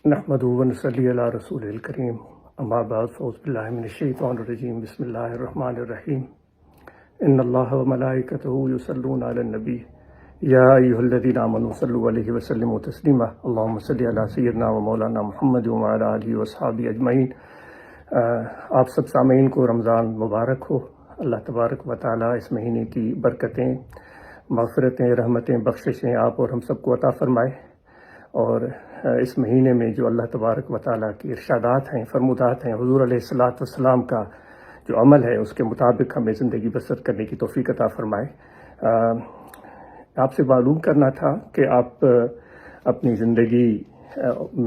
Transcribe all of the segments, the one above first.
نحمدہ و نصلی علی رسول الکریم اما بعد فاعوذ باللہ من الشیطان الرجیم بسم اللہ الرحمن الرحیم ان اللہ و ملائکتہ یصلون علی النبی یا ایھا الذین آمنوا صلوا علیہ وسلموا تسلیما اللہم صلی علی سیدنا و مولانا محمد وعلی آلہ واصحابہ اجمعین۔ آپ سب سامعین کو رمضان مبارک ہو۔ اللہ تبارک و تعالی اس مہینے کی برکتیں، مغفرتیں، رحمتیں، بخششیں آپ اور ہم سب کو عطا فرمائے، اور اس مہینے میں جو اللہ تبارک و تعالیٰ کی ارشادات ہیں، فرمودات ہیں، حضور علیہ السلام کا جو عمل ہے اس کے مطابق ہمیں زندگی بسر کرنے کی توفیق عطا فرمائے۔ آپ سے معلوم کرنا تھا کہ آپ اپنی زندگی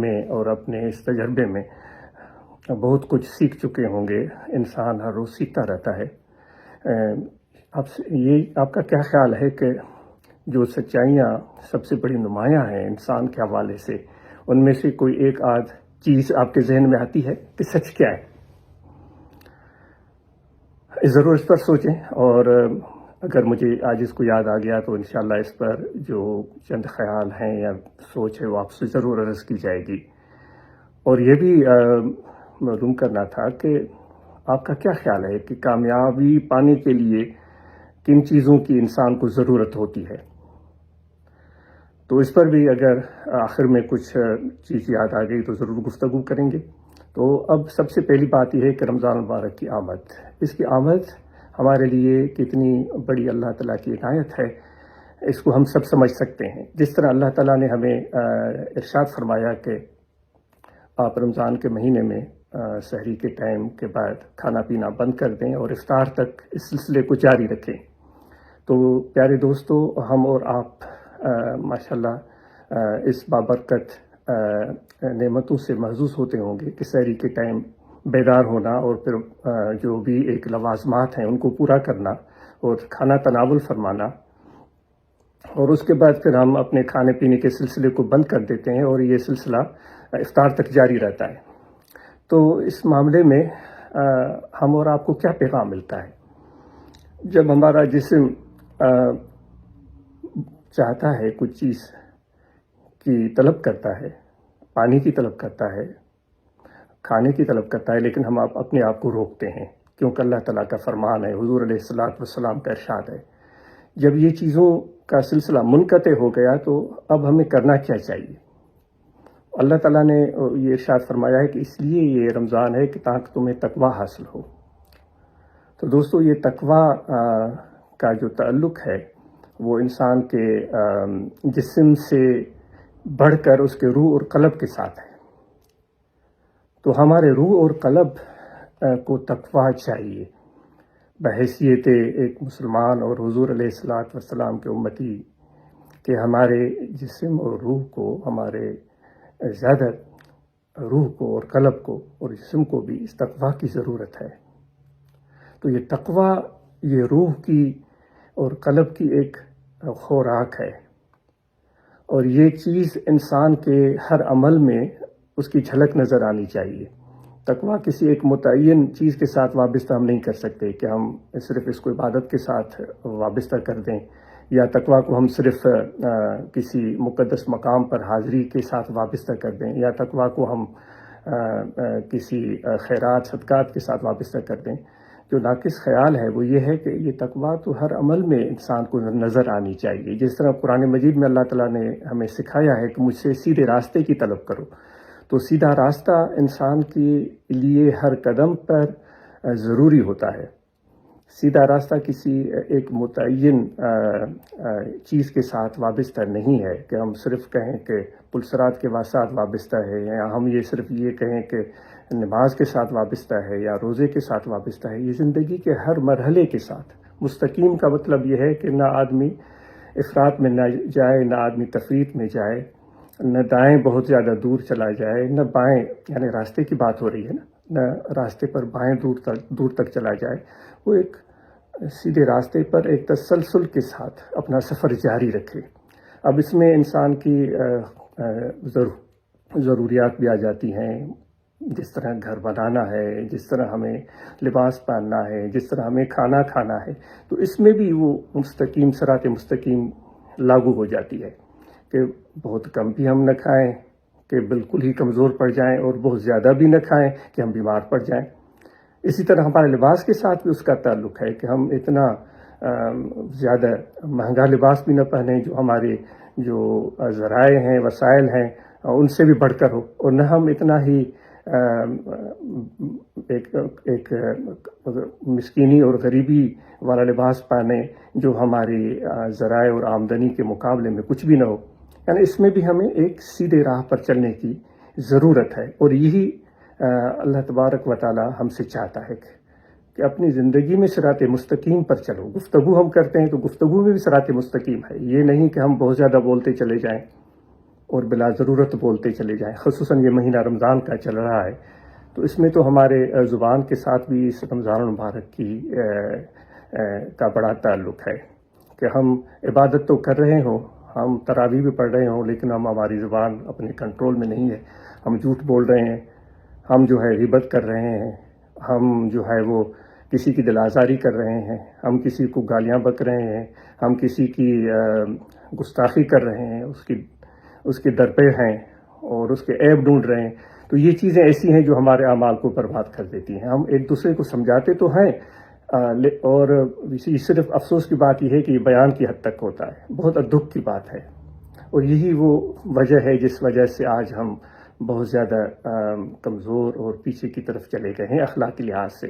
میں اور اپنے اس تجربے میں بہت کچھ سیکھ چکے ہوں گے۔ انسان ہر روز سیکھتا رہتا ہے۔ آپ کا کیا خیال ہے کہ جو سچائیاں سب سے بڑی نمایاں ہیں انسان کے حوالے سے، ان میں سے کوئی ایک آدھ چیز آپ کے ذہن میں آتی ہے کہ سچ کیا ہے؟ ضرور اس پر سوچیں، اور اگر مجھے آج اس کو یاد آ گیا تو انشاءاللہ اس پر جو چند خیال ہیں یا سوچ ہے وہ آپ سے ضرور عرض کی جائے گی۔ اور یہ بھی معلوم کرنا تھا کہ آپ کا کیا خیال ہے کہ کامیابی پانے کے لیے کن چیزوں کی انسان کو ضرورت ہوتی ہے؟ تو اس پر بھی اگر آخر میں کچھ چیز یاد آ گئی تو ضرور گفتگو کریں گے۔ تو اب سب سے پہلی بات یہ ہے کہ رمضان المبارک کی آمد، اس کی آمد ہمارے لیے کتنی بڑی اللہ تعالیٰ کی عنایت ہے، اس کو ہم سب سمجھ سکتے ہیں۔ جس طرح اللہ تعالیٰ نے ہمیں ارشاد فرمایا کہ آپ رمضان کے مہینے میں سحری کے ٹائم کے بعد کھانا پینا بند کر دیں اور افطار تک اس سلسلے کو جاری رکھیں۔ تو پیارے دوستو، ہم اور آپ ماشاءاللہ اس بابرکت نعمتوں سے محظوظ ہوتے ہوں گے کہ سحری کے ٹائم بیدار ہونا اور پھر جو بھی ایک لوازمات ہیں ان کو پورا کرنا اور کھانا تناول فرمانا، اور اس کے بعد پھر ہم اپنے کھانے پینے کے سلسلے کو بند کر دیتے ہیں اور یہ سلسلہ افطار تک جاری رہتا ہے۔ تو اس معاملے میں ہم اور آپ کو کیا پیغام ملتا ہے؟ جب ہمارا جسم چاہتا ہے کچھ چیز کی طلب کرتا ہے، پانی کی طلب کرتا ہے، کھانے کی طلب کرتا ہے، لیکن ہم اپنے آپ کو روکتے ہیں، کیونکہ اللہ تعالیٰ کا فرمان ہے، حضور علیہ السلام کا ارشاد ہے۔ جب یہ چیزوں کا سلسلہ منقطع ہو گیا تو اب ہمیں کرنا کیا چاہیے؟ اللہ تعالیٰ نے یہ ارشاد فرمایا ہے کہ اس لیے یہ رمضان ہے کہ تاکہ تمہیں تقویٰ حاصل ہو۔ تو دوستو، یہ تقویٰ کا جو تعلق ہے وہ انسان کے جسم سے بڑھ کر اس کے روح اور قلب کے ساتھ ہے۔ تو ہمارے روح اور قلب کو تقویٰ چاہیے بحیثیت ایک مسلمان اور حضور علیہ السلام کے امتی، کہ ہمارے جسم اور روح کو، ہمارے زیادہ روح کو اور قلب کو اور جسم کو بھی اس تقویٰ کی ضرورت ہے۔ تو یہ تقویٰ یہ روح کی اور قلب کی ایک خوراک ہے، اور یہ چیز انسان کے ہر عمل میں اس کی جھلک نظر آنی چاہیے۔ تقویٰ کسی ایک متعین چیز کے ساتھ وابستہ ہم نہیں کر سکتے کہ ہم صرف اس کو عبادت کے ساتھ وابستہ کر دیں، یا تقویٰ کو ہم صرف کسی مقدس مقام پر حاضری کے ساتھ وابستہ کر دیں، یا تقویٰ کو ہم کسی خیرات صدقات کے ساتھ وابستہ کر دیں۔ جو ناقص خیال ہے وہ یہ ہے کہ یہ تقویٰ تو ہر عمل میں انسان کو نظر آنی چاہیے۔ جس طرح قرآن مجید میں اللہ تعالیٰ نے ہمیں سکھایا ہے کہ مجھ سے سیدھے راستے کی طلب کرو، تو سیدھا راستہ انسان کے لیے ہر قدم پر ضروری ہوتا ہے۔ سیدھا راستہ کسی ایک متعین چیز کے ساتھ وابستہ نہیں ہے کہ ہم صرف کہیں کہ پلسرات کے ساتھ وابستہ ہے، یا ہم یہ صرف یہ کہیں کہ نماز کے ساتھ وابستہ ہے یا روزے کے ساتھ وابستہ ہے۔ یہ زندگی کے ہر مرحلے کے ساتھ مستقیم کا مطلب یہ ہے کہ نہ آدمی افراط میں نہ جائے، نہ آدمی تفریط میں جائے، نہ دائیں بہت زیادہ دور چلا جائے، نہ بائیں، یعنی راستے کی بات ہو رہی ہے نا، نہ راستے پر بائیں دور تک چلا جائے۔ وہ ایک سیدھے راستے پر ایک تسلسل کے ساتھ اپنا سفر جاری رکھے۔ اب اس میں انسان کی ضروریات بھی آ جاتی ہیں، جس طرح گھر بنانا ہے، جس طرح ہمیں لباس پہننا ہے، جس طرح ہمیں کھانا کھانا ہے، تو اس میں بھی وہ صراط مستقیم لاگو ہو جاتی ہے کہ بہت کم بھی ہم نہ کھائیں، کہ بالکل ہی کمزور پڑ جائیں اور بہت زیادہ بھی نہ کھائیں کہ ہم بیمار پڑ جائیں۔ اسی طرح ہمارے لباس کے ساتھ بھی اس کا تعلق ہے کہ ہم اتنا زیادہ مہنگا لباس بھی نہ پہنیں جو ہمارے جو ذرائع ہیں، وسائل ہیں، ان سے بھی بڑھ کر ہو، اور نہ ہم اتنا ہی ایک مسکینی اور غریبی والا لباس پہنیں جو ہماری ذرائع اور آمدنی کے مقابلے میں کچھ بھی نہ ہو۔ یعنی اس میں بھی ہمیں ایک سیدھے راہ پر چلنے کی ضرورت ہے، اور یہی اللہ تبارک و تعالی ہم سے چاہتا ہے کہ اپنی زندگی میں صراط مستقیم پر چلو۔ گفتگو ہم کرتے ہیں تو گفتگو میں بھی صراط مستقیم ہے، یہ نہیں کہ ہم بہت زیادہ بولتے چلے جائیں اور بلا ضرورت بولتے چلے جائیں۔ خصوصاً یہ مہینہ رمضان کا چل رہا ہے، تو اس میں تو ہمارے زبان کے ساتھ بھی اس رمضان المبارک کی کا بڑا تعلق ہے کہ ہم عبادت تو کر رہے ہوں، ہم تراویح بھی پڑھ رہے ہوں، لیکن ہماری زبان اپنے کنٹرول میں نہیں ہے، ہم جھوٹ بول رہے ہیں، ہم جو ہے غیبت کر رہے ہیں، ہم جو ہے وہ کسی کی دل آزاری کر رہے ہیں، ہم کسی کو گالیاں بک رہے ہیں، ہم کسی کی گستاخی کر رہے ہیں، اس کے درپے ہیں اور اس کے عیب ڈھونڈ رہے ہیں۔ تو یہ چیزیں ایسی ہیں جو ہمارے اعمال کو برباد کر دیتی ہیں۔ ہم ایک دوسرے کو سمجھاتے تو ہیں، اور صرف افسوس کی بات یہ ہے کہ یہ بیان کی حد تک ہوتا ہے، بہت دکھ کی بات ہے، اور یہی وہ وجہ ہے جس وجہ سے آج ہم بہت زیادہ کمزور اور پیچھے کی طرف چلے گئے ہیں اخلاقی لحاظ سے۔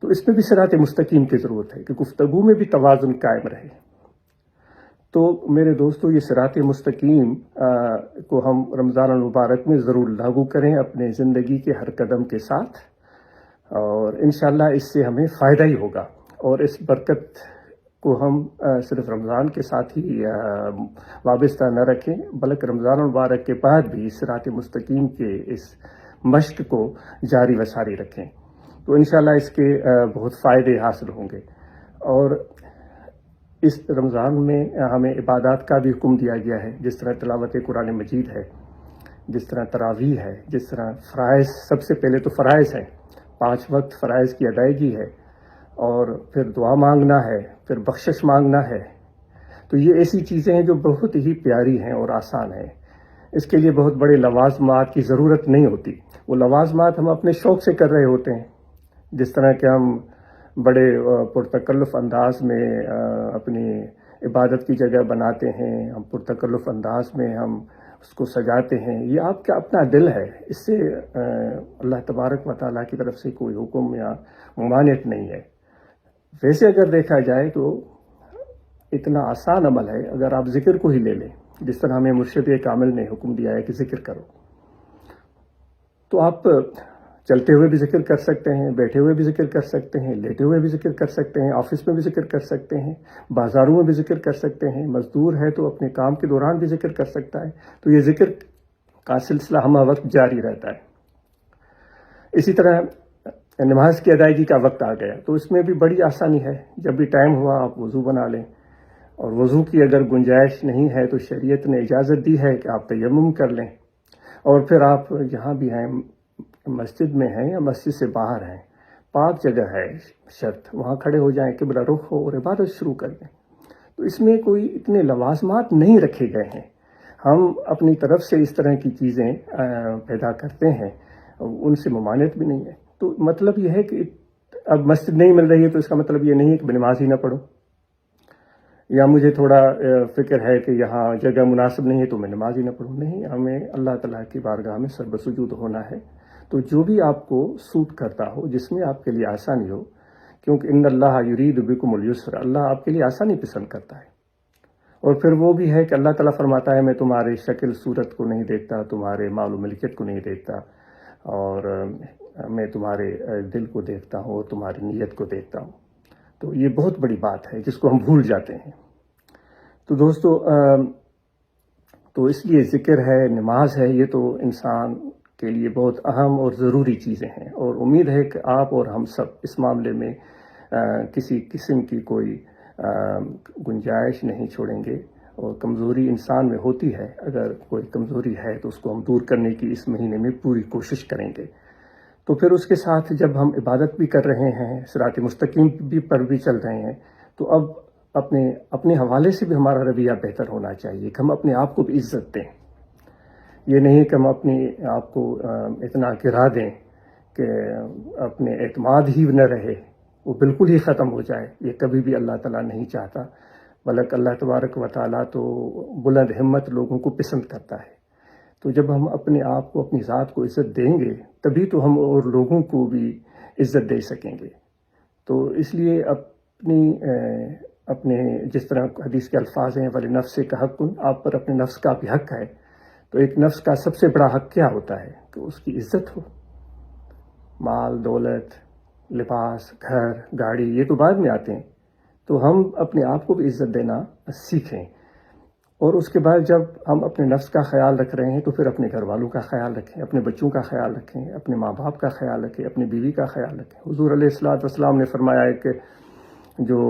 تو اس میں بھی صراط مستقیم کی ضرورت ہے کہ گفتگو میں بھی توازن قائم رہے۔ تو میرے دوستو، یہ صراط مستقیم کو ہم رمضان المبارک میں ضرور لاگو کریں اپنے زندگی کے ہر قدم کے ساتھ، اور انشاءاللہ اس سے ہمیں فائدہ ہی ہوگا، اور اس برکت کو ہم صرف رمضان کے ساتھ ہی وابستہ نہ رکھیں، بلکہ رمضان المبارک کے بعد بھی صراط مستقیم کے اس مشق کو جاری و ساری رکھیں، تو انشاءاللہ اس کے بہت فائدے حاصل ہوں گے۔ اور اس رمضان میں ہمیں عبادات کا بھی حکم دیا گیا ہے، جس طرح تلاوت قرآن مجید ہے، جس طرح تراویح ہے، جس طرح فرائض، سب سے پہلے تو فرائض ہیں، 5 وقت فرائض کی ادائیگی ہے، اور پھر دعا مانگنا ہے، پھر بخشش مانگنا ہے۔ تو یہ ایسی چیزیں ہیں جو بہت ہی پیاری ہیں اور آسان ہیں، اس کے لیے بہت بڑے لوازمات کی ضرورت نہیں ہوتی۔ وہ لوازمات ہم اپنے شوق سے کر رہے ہوتے ہیں، جس طرح کہ ہم بڑے پرتکلف انداز میں اپنی عبادت کی جگہ بناتے ہیں، ہم پرتکلف انداز میں ہم اس کو سجاتے ہیں۔ یہ آپ کا اپنا دل ہے، اس سے اللہ تبارک و تعالیٰ کی طرف سے کوئی حکم یا ممانعت نہیں ہے۔ ویسے اگر دیکھا جائے تو اتنا آسان عمل ہے، اگر آپ ذکر کو ہی لے لیں، جس طرح ہمیں مرشد کامل نے حکم دیا ہے کہ ذکر کرو، تو آپ چلتے ہوئے بھی ذکر کر سکتے ہیں، بیٹھے ہوئے بھی ذکر کر سکتے ہیں، لیٹے ہوئے بھی ذکر کر سکتے ہیں، آفس میں بھی ذکر کر سکتے ہیں، بازاروں میں بھی ذکر کر سکتے ہیں، مزدور ہے تو اپنے کام کے دوران بھی ذکر کر سکتا ہے۔ تو یہ ذکر کا سلسلہ ہمہ وقت جاری رہتا ہے۔ اسی طرح نماز کی ادائیگی کا وقت آ گیا تو اس میں بھی بڑی آسانی ہے، جب بھی ٹائم ہوا آپ وضو بنا لیں، اور وضو کی اگر گنجائش نہیں ہے تو شریعت نے اجازت دی ہے کہ آپ تیمم کر لیں، اور پھر آپ جہاں بھی ہیں، مسجد میں ہیں یا مسجد سے باہر ہیں، پاک جگہ ہے شرط، وہاں کھڑے ہو جائیں، قبلہ رخ ہو اور عبادت شروع کر دیں۔ تو اس میں کوئی اتنے لوازمات نہیں رکھے گئے ہیں، ہم اپنی طرف سے اس طرح کی چیزیں پیدا کرتے ہیں، ان سے ممانعت بھی نہیں ہے۔ تو مطلب یہ ہے کہ اب مسجد نہیں مل رہی ہے تو اس کا مطلب یہ نہیں ہے کہ میں نماز ہی نہ پڑھوں، یا مجھے تھوڑا فکر ہے کہ یہاں جگہ مناسب نہیں ہے تو میں نماز ہی نہ پڑھوں۔ نہیں، ہمیں اللہ تعالیٰ کی بارگاہ میں سر بسجود ہونا ہے۔ تو جو بھی آپ کو سوٹ کرتا ہو، جس میں آپ کے لیے آسانی ہو، کیونکہ ان اللہ یرید بکم اليسر، اللہ آپ کے لیے آسانی پسند کرتا ہے۔ اور پھر وہ بھی ہے کہ اللہ تعالیٰ فرماتا ہے میں تمہارے شکل صورت کو نہیں دیکھتا، تمہارے مال و ملکیت کو نہیں دیکھتا، اور میں تمہارے دل کو دیکھتا ہوں اور تمہاری نیت کو دیکھتا ہوں۔ تو یہ بہت بڑی بات ہے جس کو ہم بھول جاتے ہیں۔ تو دوستو، تو اس لیے ذکر ہے، نماز ہے، یہ تو انسان کے لیے بہت اہم اور ضروری چیزیں ہیں، اور امید ہے کہ آپ اور ہم سب اس معاملے میں کسی قسم کی کوئی گنجائش نہیں چھوڑیں گے، اور کمزوری انسان میں ہوتی ہے، اگر کوئی کمزوری ہے تو اس کو ہم دور کرنے کی اس مہینے میں پوری کوشش کریں گے۔ تو پھر اس کے ساتھ جب ہم عبادت بھی کر رہے ہیں، صراط مستقیم پر بھی چل رہے ہیں، تو اب اپنے حوالے سے بھی ہمارا رویہ بہتر ہونا چاہیے کہ ہم اپنے آپ کو بھی عزت دیں، یہ نہیں کہ ہم اپنی آپ کو اتنا گرا دیں کہ اپنے اعتماد ہی نہ رہے، وہ بالکل ہی ختم ہو جائے، یہ کبھی بھی اللہ تعالیٰ نہیں چاہتا، بلکہ اللہ تبارک و تعالیٰ تو بلند ہمت لوگوں کو پسند کرتا ہے۔ تو جب ہم اپنے آپ کو، اپنی ذات کو عزت دیں گے تبھی تو ہم اور لوگوں کو بھی عزت دے سکیں گے۔ تو اس لیے اپنے جس طرح حدیث کے الفاظ ہیں وَلِنَفْسِكَ حَقٌّ، آپ پر اپنے نفس کا بھی حق ہے، تو ایک نفس کا سب سے بڑا حق کیا ہوتا ہے کہ اس کی عزت ہو۔ مال، دولت، لباس، گھر، گاڑی یہ تو بعد میں آتے ہیں، تو ہم اپنے آپ کو بھی عزت دینا سیکھیں، اور اس کے بعد جب ہم اپنے نفس کا خیال رکھ رہے ہیں تو پھر اپنے گھر والوں کا خیال رکھیں، اپنے بچوں کا خیال رکھیں، اپنے ماں باپ کا خیال رکھیں، اپنی بیوی کا خیال رکھیں۔ حضور علیہ الصلوۃ والسلام نے فرمایا ہے کہ جو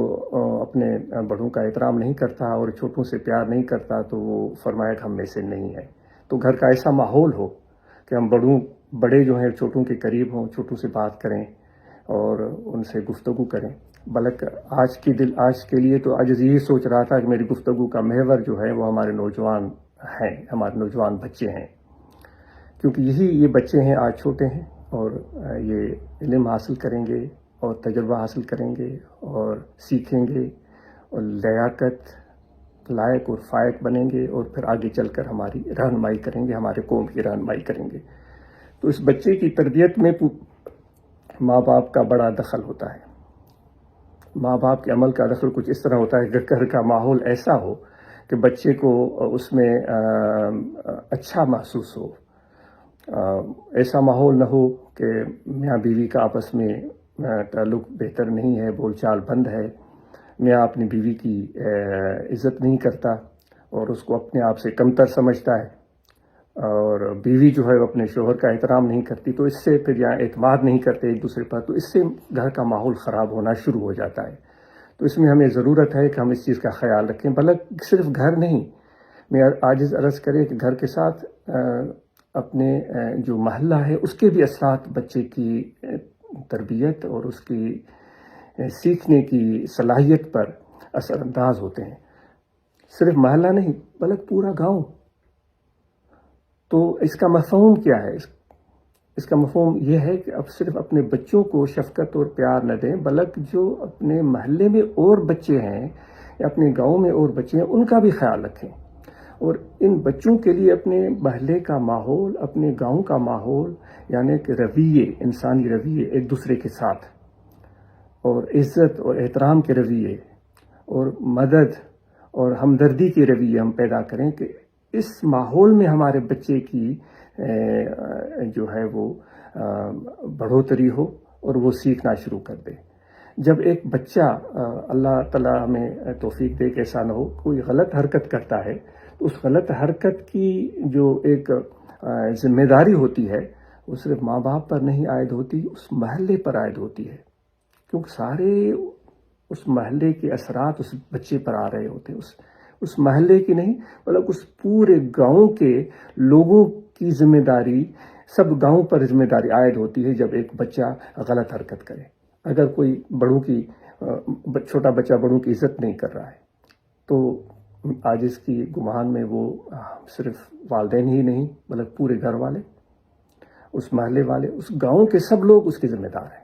اپنے بڑوں کا احترام نہیں کرتا اور چھوٹوں سے پیار نہیں کرتا تو وہ فرمایا کہ ہم میں سے نہیں ہے۔ تو گھر کا ایسا ماحول ہو کہ ہم بڑے جو ہیں چھوٹوں کے قریب ہوں، چھوٹوں سے بات کریں اور ان سے گفتگو کریں۔ بلکہ آج کے لیے تو آج یہی سوچ رہا تھا کہ میری گفتگو کا محور جو ہے وہ ہمارے نوجوان ہیں، ہمارے نوجوان بچے ہیں، کیونکہ یہ بچے ہیں، آج چھوٹے ہیں اور یہ علم حاصل کریں گے اور تجربہ حاصل کریں گے اور سیکھیں گے اور لائق اور فائق بنیں گے، اور پھر آگے چل کر ہماری رہنمائی کریں گے، ہمارے قوم کی رہنمائی کریں گے۔ تو اس بچے کی تربیت میں ماں باپ کا بڑا دخل ہوتا ہے۔ ماں باپ کے عمل کا دخل کچھ اس طرح ہوتا ہے کہ گھر کا ماحول ایسا ہو کہ بچے کو اس میں اچھا محسوس ہو، ایسا ماحول نہ ہو کہ میاں بیوی کا آپس میں تعلق بہتر نہیں ہے، بول چال بند ہے، میاں اپنی بیوی کی عزت نہیں کرتا اور اس کو اپنے آپ سے کمتر سمجھتا ہے، اور بیوی جو ہے وہ اپنے شوہر کا احترام نہیں کرتی، تو اس سے پھر یہاں اعتماد نہیں کرتے ایک دوسرے پر، تو اس سے گھر کا ماحول خراب ہونا شروع ہو جاتا ہے۔ تو اس میں ہمیں ضرورت ہے کہ ہم اس چیز کا خیال رکھیں، بلکہ صرف گھر نہیں، میں عاجز عرض کرے کہ گھر کے ساتھ اپنے جو محلہ ہے اس کے بھی اثرات بچے کی تربیت اور اس کی سیکھنے کی صلاحیت پر اثر انداز ہوتے ہیں۔ صرف محلہ نہیں بلکہ پورا گاؤں۔ تو اس کا مفہوم کیا ہے؟ اس کا مفہوم یہ ہے کہ اب صرف اپنے بچوں کو شفقت اور پیار نہ دیں، بلکہ جو اپنے محلے میں اور بچے ہیں یا اپنے گاؤں میں اور بچے ہیں ان کا بھی خیال رکھیں، اور ان بچوں کے لیے اپنے محلے کا ماحول، اپنے گاؤں کا ماحول، یعنی کہ رویے، انسانی رویے ایک دوسرے کے ساتھ، اور عزت اور احترام کے رویے اور مدد اور ہمدردی کے رویے ہم پیدا کریں کہ اس ماحول میں ہمارے بچے کی جو ہے وہ بڑھوتری ہو اور وہ سیکھنا شروع کر دے۔ جب ایک بچہ اللہ تعالیٰ ہمیں توفیق دے کہ ایسا نہ ہو، کوئی غلط حرکت کرتا ہے تو اس غلط حرکت کی جو ایک ذمہ داری ہوتی ہے وہ صرف ماں باپ پر نہیں عائد ہوتی، اس محلے پر عائد ہوتی ہے، کیونکہ سارے اس محلے کے اثرات اس بچے پر آ رہے ہوتے ہیں، اس محلے کی نہیں بلکہ اس پورے گاؤں کے لوگوں کی ذمہ داری، سب گاؤں پر ذمہ داری عائد ہوتی ہے جب ایک بچہ غلط حرکت کرے۔ اگر کوئی چھوٹا بچہ بڑوں کی عزت نہیں کر رہا ہے تو آج اس کی گمان میں وہ صرف والدین ہی نہیں بلکہ پورے گھر والے، اس محلے والے، اس گاؤں کے سب لوگ اس کے ذمہ دار ہیں۔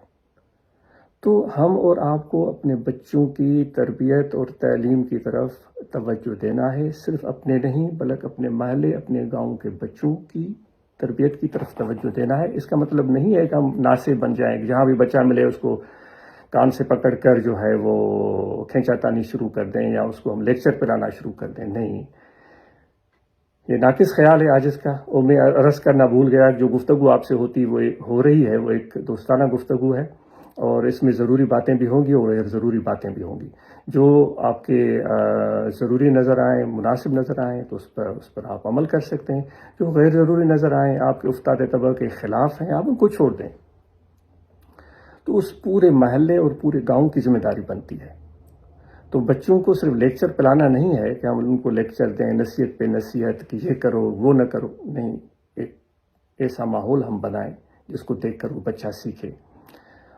تو ہم اور آپ کو اپنے بچوں کی تربیت اور تعلیم کی طرف توجہ دینا ہے، صرف اپنے نہیں بلکہ اپنے محلے، اپنے گاؤں کے بچوں کی تربیت کی طرف توجہ دینا ہے۔ اس کا مطلب نہیں ہے کہ ہم ناصح بن جائیں، جہاں بھی بچہ ملے اس کو کان سے پکڑ کر جو ہے وہ کھینچا تانی شروع کر دیں یا اس کو ہم لیکچر پلانا شروع کر دیں، نہیں، یہ ناقص خیال ہے عاجز کا۔ اور میں عرض کرنا بھول گیا، جو گفتگو آپ سے ہو رہی ہے وہ ایک دوستانہ گفتگو ہے، اور اس میں ضروری باتیں بھی ہوں گی اور غیر ضروری باتیں بھی ہوں گی۔ جو آپ کے ضروری نظر آئیں، مناسب نظر آئیں تو اس پر آپ عمل کر سکتے ہیں، جو غیر ضروری نظر آئیں، آپ کے افتاد طبع کے خلاف ہیں، آپ ان کو چھوڑ دیں۔ تو اس پورے محلے اور پورے گاؤں کی ذمہ داری بنتی ہے۔ تو بچوں کو صرف لیکچر پلانا نہیں ہے کہ ہم ان کو لیکچر دیں، نصیحت پہ نصیحت کہ یہ کرو وہ نہ کرو، نہیں، ایک ایسا ماحول ہم بنائیں جس کو دیکھ کر وہ بچہ سیکھے۔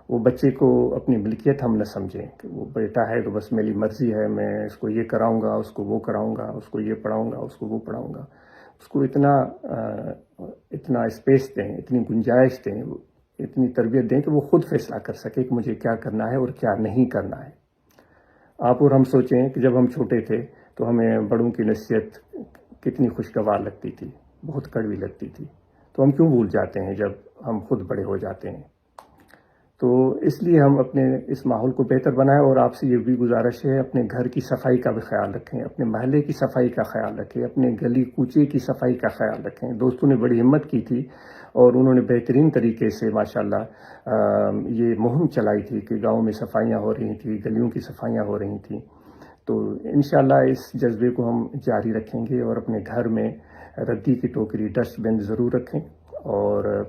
وہ بچے کو اپنی ملکیت ہم نہ سمجھیں کہ وہ بیٹا ہے تو بس میری مرضی ہے، میں اس کو یہ کراؤں گا، اس کو وہ کراؤں گا، اس کو یہ پڑھاؤں گا، اس کو وہ پڑھاؤں گا۔ اس کو اتنا اسپیس دیں، اتنی گنجائش دیں، اتنی تربیت دیں کہ وہ خود فیصلہ کر سکے کہ مجھے کیا کرنا ہے اور کیا نہیں کرنا ہے۔ آپ اور ہم سوچیں کہ جب ہم چھوٹے تھے تو ہمیں بڑوں کی نصیحت کتنی خوشگوار لگتی تھی، بہت کڑوی لگتی تھی، تو ہم کیوں بھول جاتے ہیں جب ہم خود بڑے ہو جاتے ہیں؟ تو اس لیے ہم اپنے اس ماحول کو بہتر بنائیں، اور آپ سے یہ بھی گزارش ہے اپنے گھر کی صفائی کا بھی خیال رکھیں، اپنے محلے کی صفائی کا خیال رکھیں، اپنے گلی کوچے کی صفائی کا خیال رکھیں۔ دوستوں نے بڑی ہمت کی تھی اور انہوں نے بہترین طریقے سے ماشاءاللہ یہ مہم چلائی تھی کہ گاؤں میں صفائیاں ہو رہی تھیں، گلیوں کی صفائیاں ہو رہی تھیں۔ تو انشاءاللہ اس جذبے کو ہم جاری رکھیں گے، اور اپنے گھر میں ردی کی ٹوکری، ڈسٹ بن ضرور رکھیں، اور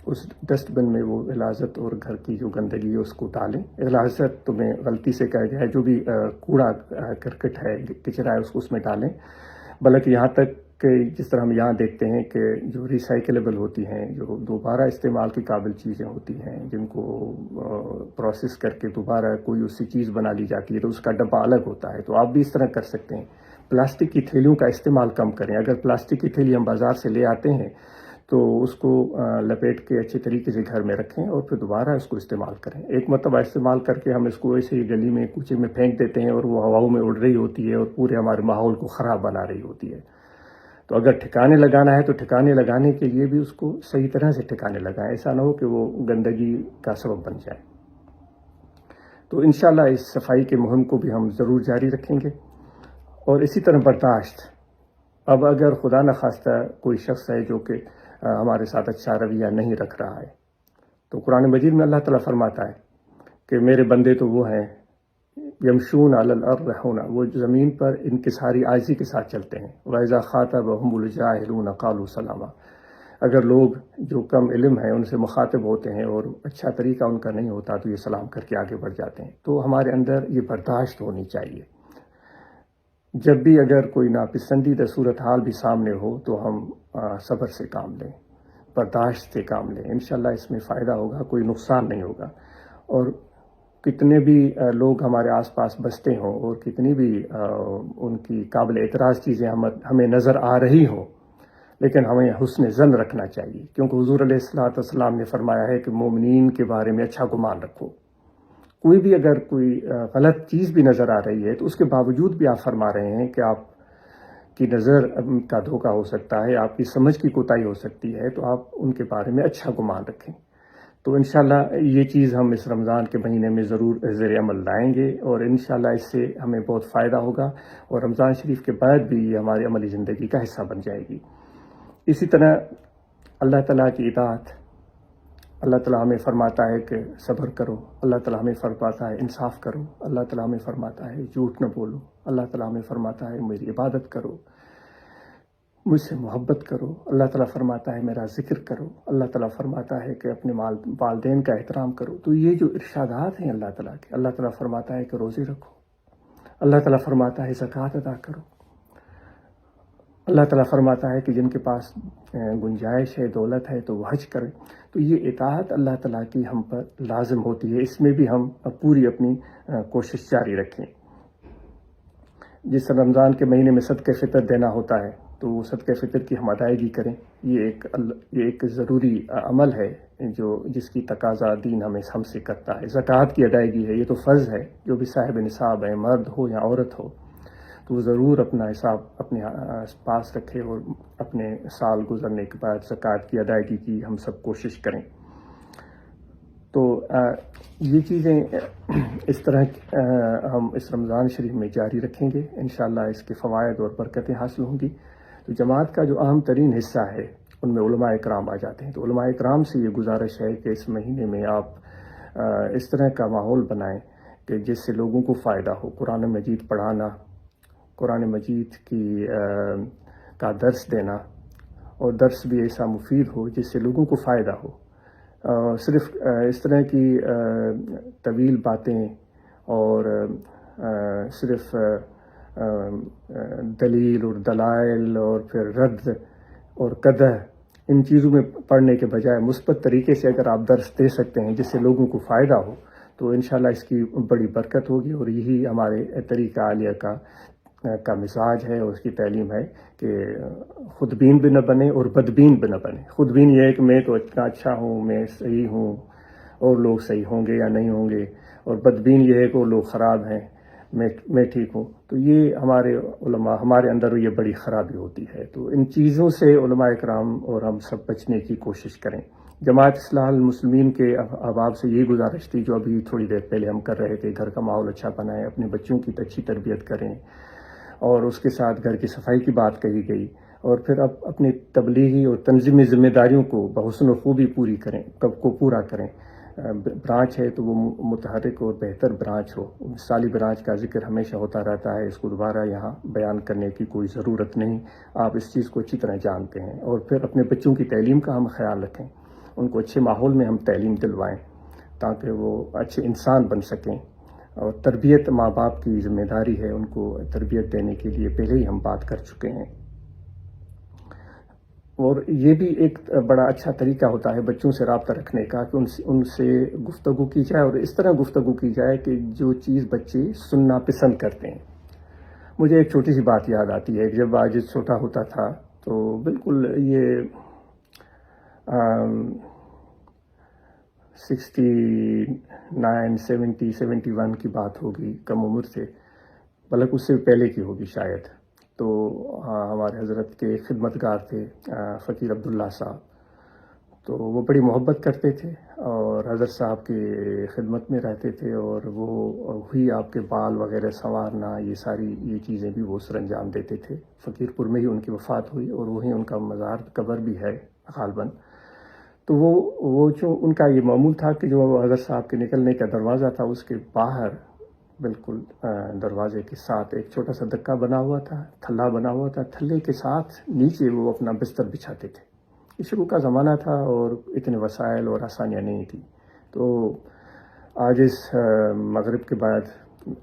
اس ڈسٹ بن میں وہ غلاظت اور گھر کی جو گندگی ہے اس کو ڈالیں۔ غلاظت تو میں غلطی سے کہہ گیا، جو بھی کوڑا کرکٹ ہے، کچرا ہے، اس کو اس میں ڈالیں، بلکہ یہاں تک کہ جس طرح ہم یہاں دیکھتے ہیں کہ جو ریسائکلیبل ہوتی ہیں، جو دوبارہ استعمال کی قابل چیزیں ہوتی ہیں، جن کو پروسیس کر کے دوبارہ کوئی اس سے چیز بنا لی جاتی ہے تو اس کا ڈبہ الگ ہوتا ہے، تو آپ بھی اس طرح کر سکتے ہیں۔ پلاسٹک کی تھیلیوں کا استعمال کم کریں۔ اگر پلاسٹک کی تھیلی ہم بازار سے لے آتے ہیں تو اس کو لپیٹ کے اچھے طریقے سے گھر میں رکھیں اور پھر دوبارہ اس کو استعمال کریں۔ ایک مرتبہ استعمال کر کے ہم اس کو ایسے ہی گلی میں کوچے میں پھینک دیتے ہیں اور وہ ہواؤں میں اڑ رہی ہوتی ہے اور پورے ہمارے ماحول کو خراب بنا رہی ہوتی ہے۔ تو اگر ٹھکانے لگانا ہے تو ٹھکانے لگانے کے لیے بھی اس کو صحیح طرح سے ٹھکانے لگائیں، ایسا نہ ہو کہ وہ گندگی کا سبب بن جائے۔ تو انشاءاللہ اس صفائی کے مہم کو بھی ہم ضرور جاری رکھیں گے، اور اسی طرح برداشت۔ اب اگر خدا نخواستہ کوئی شخص ہے جو کہ ہمارے ساتھ اچھا رویہ نہیں رکھ رہا ہے، تو قرآن مجید میں اللہ تعالیٰ فرماتا ہے کہ میرے بندے تو وہ ہیں یمشون علی الارض ہونا، وہ زمین پر انکساری عاجزی کے ساتھ چلتے ہیں۔ وَإِذَا خَاطَبَهُمُ الْجَاهِلُونَ قَالُوا سَلَامًا، اگر لوگ جو کم علم ہیں ان سے مخاطب ہوتے ہیں اور اچھا طریقہ ان کا نہیں ہوتا تو یہ سلام کر کے آگے بڑھ جاتے ہیں۔ تو ہمارے اندر یہ برداشت ہونی چاہیے۔ جب بھی اگر کوئی ناپسندیدہ صورتحال بھی سامنے ہو تو ہم صبر سے کام لیں، برداشت سے کام لیں، انشاءاللہ اس میں فائدہ ہوگا، کوئی نقصان نہیں ہوگا۔ اور کتنے بھی لوگ ہمارے آس پاس بستے ہوں اور کتنی بھی ان کی قابل اعتراض چیزیں ہمیں نظر آ رہی ہوں، لیکن ہمیں حسن ظن رکھنا چاہیے، کیونکہ حضور علیہ الصلوۃ والسلام نے فرمایا ہے کہ مومنین کے بارے میں اچھا گمان رکھو۔ کوئی بھی اگر کوئی غلط چیز بھی نظر آ رہی ہے تو اس کے باوجود بھی آپ فرما رہے ہیں کہ آپ کی نظر کا دھوکہ ہو سکتا ہے، آپ کی سمجھ کی کوتاہی ہو سکتی ہے، تو آپ ان کے بارے میں اچھا گمان رکھیں۔ تو انشاءاللہ یہ چیز ہم اس رمضان کے مہینے میں ضرور زیر عمل لائیں گے، اور انشاءاللہ اس سے ہمیں بہت فائدہ ہوگا، اور رمضان شریف کے بعد بھی یہ ہماری عملی زندگی کا حصہ بن جائے گی۔ اسی طرح اللہ تعالیٰ کی اطاعت، اللہ تعالیٰ ہمیں فرماتا ہے کہ صبر کرو، اللہ تعالیٰ ہمیں فرماتا ہے انصاف کرو، اللہ تعالیٰ ہمیں فرماتا ہے جھوٹ نہ بولو، اللہ تعالیٰ ہمیں فرماتا ہے میری عبادت کرو، مجھ سے محبت کرو، اللہ تعالیٰ فرماتا ہے میرا ذکر کرو، اللہ تعالیٰ فرماتا ہے کہ اپنے والدین کا احترام کرو۔ تو یہ جو ارشادات ہیں اللہ تعالیٰ کے، اللہ تعالیٰ فرماتا ہے کہ روزے رکھو، اللہ تعالیٰ فرماتا ہے زکوٰۃ ادا کرو، اللہ تعالیٰ فرماتا ہے کہ جن کے پاس گنجائش ہے، دولت ہے تو وہ حج کریں۔ تو یہ اطاعت اللہ تعالیٰ کی ہم پر لازم ہوتی ہے، اس میں بھی ہم پوری اپنی کوشش جاری رکھیں۔ جس رمضان کے مہینے میں صدقہ فطر دینا ہوتا ہے تو وہ صدقہ فطر کی ہم ادائیگی کریں، یہ ایک ضروری عمل ہے جس کی تقاضا دین ہم سے کرتا ہے۔ زکوٰۃ کی ادائیگی ہے، یہ تو فرض ہے، جو بھی صاحب نصاب ہے، مرد ہو یا عورت ہو، تو وہ ضرور اپنا حساب اپنے پاس رکھے اور اپنے سال گزرنے کے بعد زکوٰۃ کی ادائیگی کی ہم سب کوشش کریں۔ تو یہ چیزیں اس طرح ہم اس رمضان شریف میں جاری رکھیں گے، انشاءاللہ اس کے فوائد اور برکتیں حاصل ہوں گی۔ تو جماعت کا جو اہم ترین حصہ ہے ان میں علماء اکرام آ جاتے ہیں، تو علماء اکرام سے یہ گزارش ہے کہ اس مہینے میں آپ اس طرح کا ماحول بنائیں کہ جس سے لوگوں کو فائدہ ہو۔ قرآن مجید پڑھانا، قرآن مجید کا درس دینا، اور درس بھی ایسا مفید ہو جس سے لوگوں کو فائدہ ہو۔ صرف اس طرح کی طویل باتیں اور صرف دلیل اور دلائل اور پھر رد اور قدح، ان چیزوں میں پڑھنے کے بجائے مثبت طریقے سے اگر آپ درس دے سکتے ہیں جس سے لوگوں کو فائدہ ہو تو انشاءاللہ اس کی بڑی برکت ہوگی، اور یہی ہمارے طریقہ عالیہ کا کا مزاج ہے اور اس کی تعلیم ہے کہ خود بین بھی نہ بنے اور بدبین بھی نہ بنے. خود بین یہ ہے کہ میں تو اتنا اچھا ہوں، میں صحیح ہوں، اور لوگ صحیح ہوں گے یا نہیں ہوں گے، اور بدبین یہ ہے کہ وہ لوگ خراب ہیں، میں ٹھیک ہوں. تو یہ ہمارے علماء، ہمارے اندر یہ بڑی خرابی ہوتی ہے. تو ان چیزوں سے علماء اکرام اور ہم سب بچنے کی کوشش کریں. جماعت اصلاح المسلمین کے احباب سے یہ گزارش تھی جو ابھی تھوڑی دیر پہلے ہم کر رہے تھے، گھر کا ماحول اچھا بنائیں، اپنے بچوں کی اچھی تربیت کریں، اور اس کے ساتھ گھر کی صفائی کی بات کہی گئی. اور پھر اب اپنی تبلیغی اور تنظیمی ذمہ داریوں کو بحسن و خوبی پورا کریں. برانچ ہے تو وہ متحرک اور بہتر برانچ ہو. مثالی برانچ کا ذکر ہمیشہ ہوتا رہتا ہے، اس کو دوبارہ یہاں بیان کرنے کی کوئی ضرورت نہیں، آپ اس چیز کو اچھی طرح جانتے ہیں. اور پھر اپنے بچوں کی تعلیم کا ہم خیال رکھیں، ان کو اچھے ماحول میں ہم تعلیم دلوائیں تاکہ وہ اچھے انسان بن سکیں. اور تربیت ماں باپ کی ذمہ داری ہے، ان کو تربیت دینے کے لیے پہلے ہی ہم بات کر چکے ہیں. اور یہ بھی ایک بڑا اچھا طریقہ ہوتا ہے بچوں سے رابطہ رکھنے کا کہ ان سے گفتگو کی جائے، اور اس طرح گفتگو کی جائے کہ جو چیز بچے سننا پسند کرتے ہیں. مجھے ایک چھوٹی سی بات یاد آتی ہے، جب عاجز چھوٹا ہوتا تھا تو بالکل یہ 69 70 71 کی بات ہوگی، کم عمر سے، بلکہ اس سے پہلے کی ہوگی شاید. تو ہمارے حضرت کے خدمتگار تھے فقیر عبداللہ صاحب، تو وہ بڑی محبت کرتے تھے اور حضرت صاحب کی خدمت میں رہتے تھے، اور وہ وہی آپ کے بال وغیرہ سنوارنا، یہ چیزیں بھی وہ سر انجام دیتے تھے. فقیر پور میں ہی ان کی وفات ہوئی اور وہیں ان کا مزار قبر بھی ہے غالباً. تو وہ جو ان کا یہ معمول تھا کہ جو حضرت صاحب کے نکلنے کا دروازہ تھا، اس کے باہر بالکل دروازے کے ساتھ ایک چھوٹا سا دکا بنا ہوا تھا، تھلا بنا ہوا تھا، تھلے کے ساتھ نیچے وہ اپنا بستر بچھاتے تھے. شروع کا زمانہ تھا اور اتنے وسائل اور آسانیاں نہیں تھیں. تو عاجز مغرب کے بعد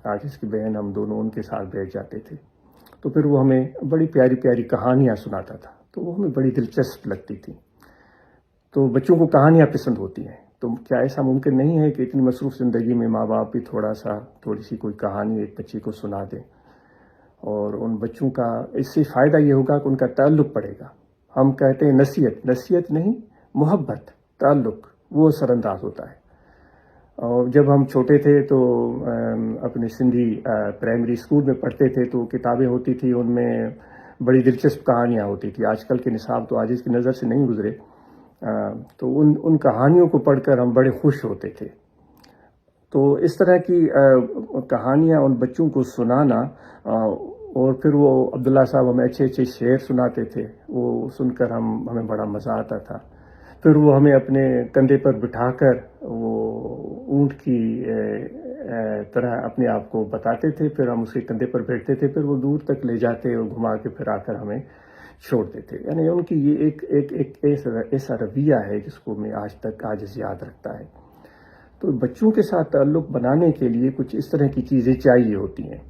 عاجز کی بہن، ہم دونوں ان کے ساتھ بیٹھ جاتے تھے. تو پھر وہ ہمیں بڑی پیاری پیاری کہانیاں سناتا تھا، تو وہ ہمیں بڑی دلچسپ لگتی تھی. تو بچوں کو کہانیاں پسند ہوتی ہیں، تو کیا ایسا ممکن نہیں ہے کہ اتنی مصروف زندگی میں ماں باپ بھی تھوڑی سی کوئی کہانی ایک بچے کو سنا دیں؟ اور ان بچوں کا اس سے فائدہ یہ ہوگا کہ ان کا تعلق پڑے گا. ہم کہتے ہیں نصیحت نہیں، محبت، تعلق وہ اثر انداز ہوتا ہے. اور جب ہم چھوٹے تھے تو اپنے سندھی پرائمری اسکول میں پڑھتے تھے تو کتابیں ہوتی تھی، ان میں بڑی دلچسپ کہانیاں ہوتی تھی. آج کل کے نصاب تو عاجز کی نظر سے نہیں گزرے، تو ان کہانیوں کو پڑھ کر ہم بڑے خوش ہوتے تھے. تو اس طرح کی کہانیاں ان بچوں کو سنانا، اور پھر وہ عبداللہ صاحب ہمیں اچھے اچھے شعر سناتے تھے، وہ سن کر ہمیں بڑا مزہ آتا تھا. پھر وہ ہمیں اپنے کندھے پر بٹھا کر وہ اونٹ کی طرح اپنے آپ کو بتاتے تھے، پھر ہم اس کے کندھے پر بیٹھتے تھے، پھر وہ دور تک لے جاتے اور گھما کے پھر آ کر ہمیں چھوڑتے تھے. یعنی ان کی یہ ایک ایسا رویہ ہے جس کو میں آج تک عاجز یاد رکھتا ہے. تو بچوں کے ساتھ تعلق بنانے کے لیے کچھ اس طرح کی چیزیں چاہیے ہوتی ہیں.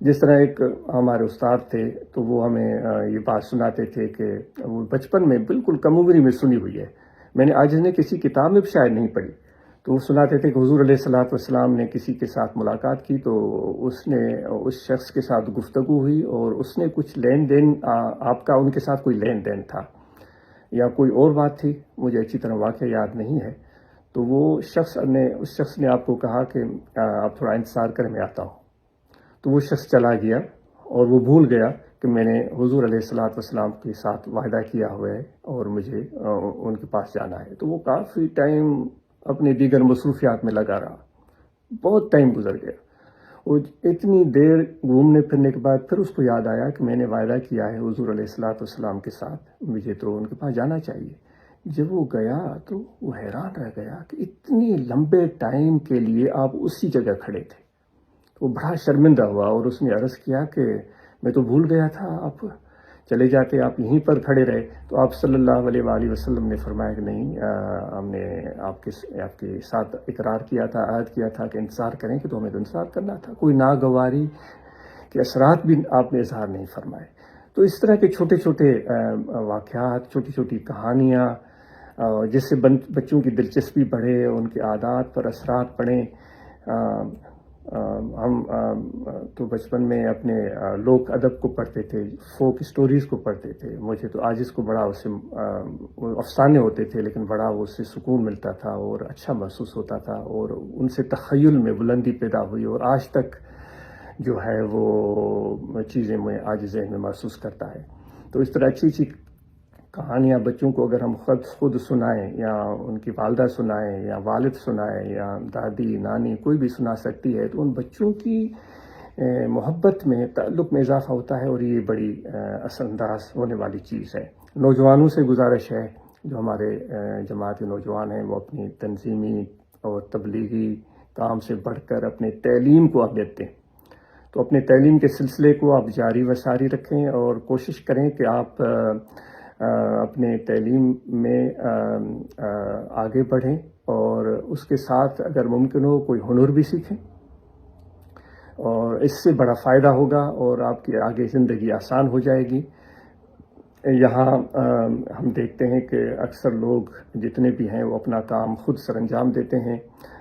جس طرح ایک ہمارے استاد تھے تو وہ ہمیں یہ بات سناتے تھے کہ وہ بچپن میں بالکل کم عمری میں سنی ہوئی ہے، میں نے عاجز نے کسی کتاب میں بھی شاید نہیں پڑھی. تو وہ سناتے تھے کہ حضور علیہ الصلوۃ والسلام نے کسی کے ساتھ ملاقات کی تو اس شخص کے ساتھ گفتگو ہوئی، اور اس نے کچھ لین دین، آپ کا ان کے ساتھ کوئی لین دین تھا یا کوئی اور بات تھی، مجھے اچھی طرح واقعہ یاد نہیں ہے. تو اس شخص نے آپ کو کہا کہ آپ تھوڑا انتظار کریں، میں آتا ہوں. تو وہ شخص چلا گیا اور وہ بھول گیا کہ میں نے حضور علیہ الصلوۃ والسلام کے ساتھ وعدہ کیا ہوا ہے اور مجھے ان کے پاس جانا ہے. تو وہ کافی ٹائم اپنے دیگر مصروفیات میں لگا رہا، بہت ٹائم گزر گیا. اور اتنی دیر گھومنے پھرنے کے بعد پھر اس کو یاد آیا کہ میں نے وعدہ کیا ہے حضور علیہ الصلوۃ والسلام کے ساتھ، مجھے تو ان کے پاس جانا چاہیے. جب وہ گیا تو وہ حیران رہ گیا کہ اتنی لمبے ٹائم کے لیے آپ اسی جگہ کھڑے تھے. وہ بڑا شرمندہ ہوا اور اس نے عرض کیا کہ میں تو بھول گیا تھا، آپ چلے جاتے، آپ یہیں پر کھڑے رہے. تو آپ صلی اللہ علیہ وآلہ وسلم نے فرمایا کہ نہیں، ہم نے آپ کے ساتھ اقرار کیا تھا، عہد کیا تھا کہ انتظار کریں، کہ تو ہمیں تو انتظار کرنا تھا. کوئی ناگواری کے اثرات بھی آپ نے اظہار نہیں فرمائے. تو اس طرح کے چھوٹے چھوٹے واقعات، چھوٹی چھوٹی کہانیاں، جس سے بچوں کی دلچسپی بڑھے، ان کے عادات پر اثرات پڑیں. ہم تو بچپن میں اپنے لوک ادب کو پڑھتے تھے، فوک اسٹوریز کو پڑھتے تھے. مجھے تو عاجز کو بڑا اس سے افسانے ہوتے تھے، لیکن بڑا اس سے سکون ملتا تھا اور اچھا محسوس ہوتا تھا، اور ان سے تخیل میں بلندی پیدا ہوئی، اور آج تک جو ہے وہ چیزیں میں آج ذہن میں محسوس کرتا ہے. تو اس طرح اچھی اچھی کہانیاں بچوں کو اگر ہم خود سنائیں، یا ان کی والدہ سنائیں، یا والد سنائیں، یا دادی نانی کوئی بھی سنا سکتی ہے، تو ان بچوں کی محبت میں، تعلق میں اضافہ ہوتا ہے، اور یہ بڑی اثر انداز ہونے والی چیز ہے. نوجوانوں سے گزارش ہے، جو ہمارے جماعتی نوجوان ہیں، وہ اپنی تنظیمی اور تبلیغی کام سے بڑھ کر اپنے تعلیم کو اہمیت دیں. تو اپنے تعلیم کے سلسلے کو آپ جاری و ساری رکھیں، اور کوشش کریں کہ آپ اپنے تعلیم میں آگے بڑھیں، اور اس کے ساتھ اگر ممکن ہو کوئی ہنر بھی سیکھیں، اور اس سے بڑا فائدہ ہوگا، اور آپ کی آگے زندگی آسان ہو جائے گی. یہاں ہم دیکھتے ہیں کہ اکثر لوگ جتنے بھی ہیں وہ اپنا کام خود سر انجام دیتے ہیں.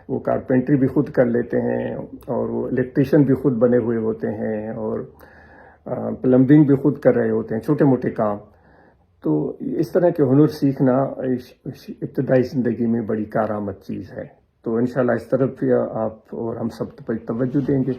وہ کارپینٹری بھی خود کر لیتے ہیں، اور وہ الیکٹریشین بھی خود بنے ہوئے ہوتے ہیں، اور پلمبنگ بھی خود کر رہے ہوتے ہیں، چھوٹے موٹے کام. تو اس طرح کے ہنر سیکھنا ابتدائی زندگی میں بڑی کارآمد چیز ہے. تو انشاءاللہ اس طرف بھی آپ اور ہم سب پر توجہ دیں گے.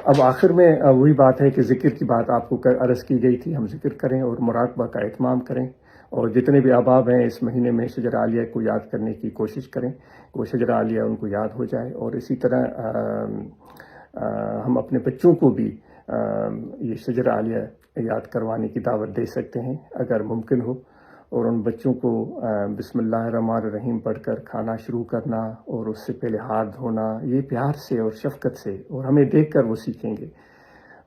اب آخر میں وہی بات ہے کہ ذکر کی بات آپ کو عرض کی گئی تھی، ہم ذکر کریں اور مراقبہ کا اہتمام کریں، اور جتنے بھی احباب ہیں اس مہینے میں شجر عالیہ کو یاد کرنے کی کوشش کریں، وہ شجر عالیہ ان کو یاد ہو جائے. اور اسی طرح ہم اپنے بچوں کو بھی یہ شجر عالیہ یاد کروانے کی دعوت دے سکتے ہیں اگر ممکن ہو، اور ان بچوں کو بسم اللہ الرحمن الرحیم پڑھ کر کھانا شروع کرنا، اور اس سے پہلے ہاتھ دھونا، یہ پیار سے اور شفقت سے، اور ہمیں دیکھ کر وہ سیکھیں گے.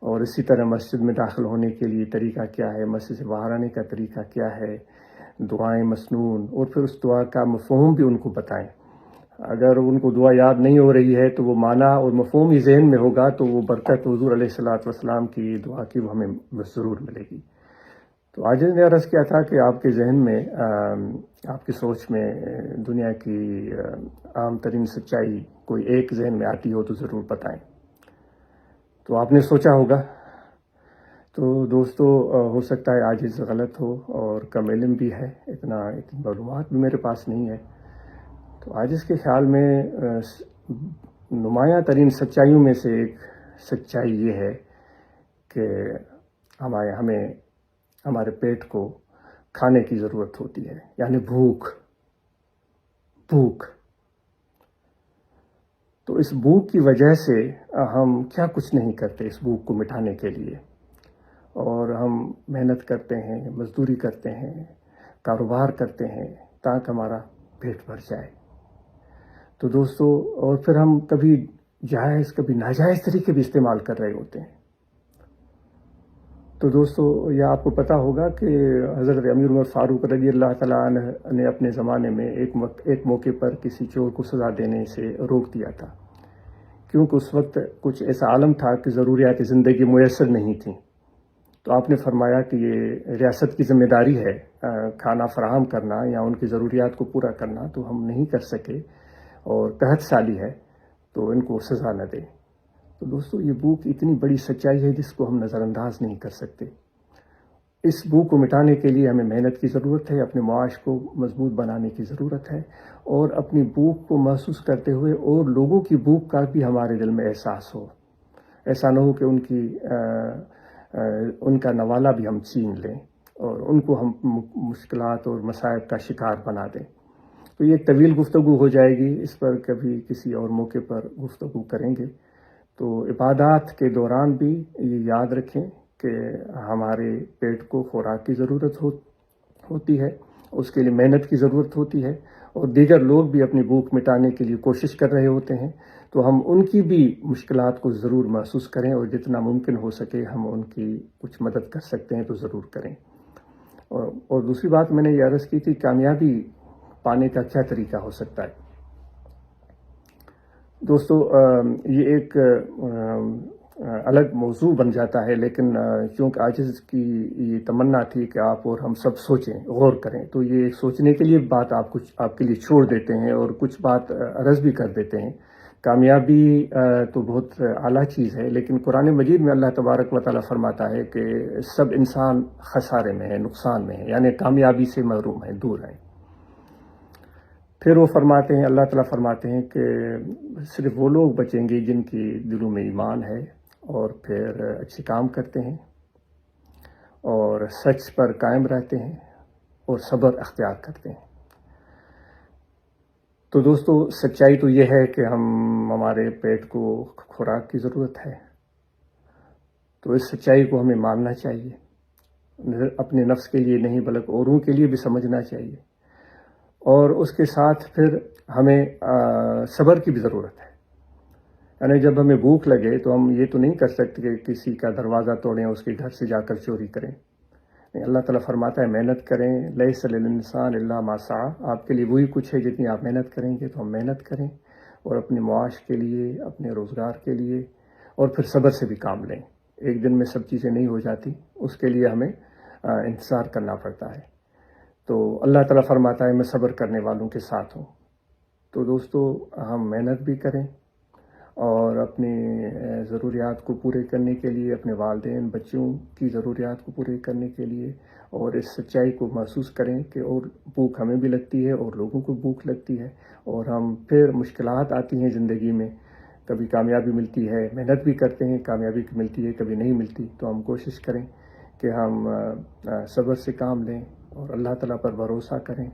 اور اسی طرح مسجد میں داخل ہونے کے لیے طریقہ کیا ہے، مسجد سے باہر آنے کا طریقہ کیا ہے، دعائیں مسنون، اور پھر اس دعا کا مفہوم بھی ان کو بتائیں. اگر ان کو دعا یاد نہیں ہو رہی ہے تو وہ معنی اور مفہوم ہی ذہن میں ہوگا، تو وہ برکت حضور علیہ الصلوۃ والسلام کی دعا کی وہ ہمیں ضرور ملے گی. تو آج نے عرض کیا تھا کہ آپ کے ذہن میں، آپ کی سوچ میں دنیا کی عام ترین سچائی کوئی ایک ذہن میں آتی ہو تو ضرور بتائیں. تو آپ نے سوچا ہوگا. تو دوستو، ہو سکتا ہے عاجز غلط ہو اور کم علم بھی ہے، اتنی معلومات بھی میرے پاس نہیں ہے. تو عاجز کے خیال میں نمایاں ترین سچائیوں میں سے ایک سچائی یہ ہے کہ ہمیں ہمارے پیٹ کو کھانے کی ضرورت ہوتی ہے، یعنی بھوک. تو اس بھوک کی وجہ سے ہم کیا کچھ نہیں کرتے اس بھوک کو مٹانے کے لیے، اور ہم محنت کرتے ہیں، مزدوری کرتے ہیں، کاروبار کرتے ہیں تاکہ ہمارا پیٹ بھر جائے. تو دوستو، اور پھر ہم کبھی جائز کبھی ناجائز طریقے بھی استعمال کر رہے ہوتے ہیں. تو دوستو، یہ آپ کو پتہ ہوگا کہ حضرت امیر عمر فاروق رضی اللہ تعالیٰ عنہ نے اپنے زمانے میں ایک موقع پر کسی چور کو سزا دینے سے روک دیا تھا، کیونکہ اس وقت کچھ ایسا عالم تھا کہ ضروریات زندگی میسر نہیں تھیں. تو آپ نے فرمایا کہ یہ ریاست کی ذمہ داری ہے کھانا فراہم کرنا یا ان کی ضروریات کو پورا کرنا، تو ہم نہیں کر سکے، اور قحط سالی ہے تو ان کو سزا نہ دیں. تو دوستو، یہ بھوک اتنی بڑی سچائی ہے جس کو ہم نظر انداز نہیں کر سکتے. اس بھوک کو مٹانے کے لیے ہمیں محنت کی ضرورت ہے، اپنے معاش کو مضبوط بنانے کی ضرورت ہے، اور اپنی بھوک کو محسوس کرتے ہوئے اور لوگوں کی بھوک کا بھی ہمارے دل میں احساس ہو. ایسا نہ ہو کہ ان کا نوالہ بھی ہم چھین لیں اور ان کو ہم مشکلات اور مصائب کا شکار بنا دیں. تو یہ ایک طویل گفتگو ہو جائے گی، اس پر کبھی کسی اور موقع پر گفتگو کریں گے. تو عبادات کے دوران بھی یہ یاد رکھیں کہ ہمارے پیٹ کو خوراک کی ضرورت ہوتی ہے، اس کے لیے محنت کی ضرورت ہوتی ہے، اور دیگر لوگ بھی اپنی بھوک مٹانے کے لیے کوشش کر رہے ہوتے ہیں. تو ہم ان کی بھی مشکلات کو ضرور محسوس کریں، اور جتنا ممکن ہو سکے ہم ان کی کچھ مدد کر سکتے ہیں تو ضرور کریں. اور دوسری بات میں نے یہ عرض کی تھی، کامیابی پانے کا کیا طریقہ ہو سکتا ہے. دوستو، یہ ایک الگ موضوع بن جاتا ہے، لیکن چونکہ عاجز کی یہ تمنا تھی کہ آپ اور ہم سب سوچیں، غور کریں، تو یہ سوچنے کے لیے بات آپ کے لیے چھوڑ دیتے ہیں اور کچھ بات عرض بھی کر دیتے ہیں کامیابی تو بہت اعلیٰ چیز ہے، لیکن قرآن مجید میں اللہ تبارک و تعالیٰ فرماتا ہے کہ سب انسان خسارے میں ہے، نقصان میں ہے، یعنی کامیابی سے محروم ہیں، دور ہیں۔ پھر وہ فرماتے ہیں، اللہ تعالیٰ فرماتے ہیں کہ صرف وہ لوگ بچیں گے جن کی دلوں میں ایمان ہے اور پھر اچھے کام کرتے ہیں اور سچ پر قائم رہتے ہیں اور صبر اختیار کرتے ہیں۔ تو دوستو، سچائی تو یہ ہے کہ ہمارے پیٹ کو خوراک کی ضرورت ہے، تو اس سچائی کو ہمیں ماننا چاہیے، اپنے نفس کے لیے نہیں بلکہ اوروں کے لیے بھی سمجھنا چاہیے، اور اس کے ساتھ پھر ہمیں صبر کی بھی ضرورت ہے۔ یعنی جب ہمیں بھوک لگے تو ہم یہ تو نہیں کر سکتے کہ کسی کا دروازہ توڑیں، اس کے گھر سے جا کر چوری کریں۔ اللہ تعالیٰ فرماتا ہے محنت کریں، لیس للانسان الا ما سعی، آپ کے لیے وہی کچھ ہے جتنی آپ محنت کریں گے، تو ہم محنت کریں اور اپنے معاش کے لیے، اپنے روزگار کے لیے، اور پھر صبر سے بھی کام لیں۔ ایک دن میں سب چیزیں نہیں ہو جاتی، اس کے لیے ہمیں انتظار کرنا پڑتا ہے۔ تو اللہ تعالیٰ فرماتا ہے میں صبر کرنے والوں کے ساتھ ہوں۔ تو دوستو، ہم محنت بھی کریں اور اپنی ضروریات کو پورے کرنے کے لیے، اپنے والدین بچوں کی ضروریات کو پورے کرنے کے لیے، اور اس سچائی کو محسوس کریں کہ اور بھوک ہمیں بھی لگتی ہے اور لوگوں کو بھوک لگتی ہے، اور ہم پھر مشکلات آتی ہیں زندگی میں، کبھی کامیابی ملتی ہے، محنت بھی کرتے ہیں، کامیابی ملتی ہے، کبھی نہیں ملتی، تو ہم کوشش کریں کہ ہم صبر سے کام لیں اور اللہ تعالیٰ پر بھروسہ کریں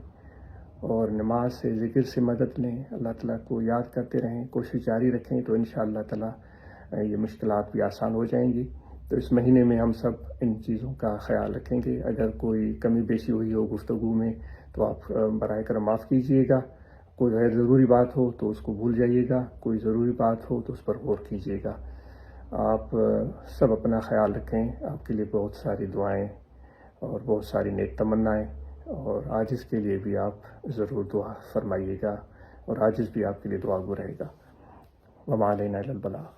اور نماز سے، ذکر سے مدد لیں، اللہ تعالیٰ کو یاد کرتے رہیں، کوشش جاری رکھیں، تو انشاءاللہ تعالیٰ یہ مشکلات بھی آسان ہو جائیں گی۔ تو اس مہینے میں ہم سب ان چیزوں کا خیال رکھیں گے۔ اگر کوئی کمی بیشی ہوئی ہو گفتگو میں تو آپ برائے کرم معاف کیجیے گا، کوئی غیر ضروری بات ہو تو اس کو بھول جائیے گا، کوئی ضروری بات ہو تو اس پر غور کیجیے گا۔ آپ سب اپنا خیال رکھیں، آپ کے لیے بہت ساری دعائیں اور بہت ساری نیک تمنائیں، اور عاجز کے لیے بھی آپ ضرور دعا فرمائیے گا، اور عاجز بھی آپ کے لیے دعا گو رہے گا۔ وما علینا الا البلاغ۔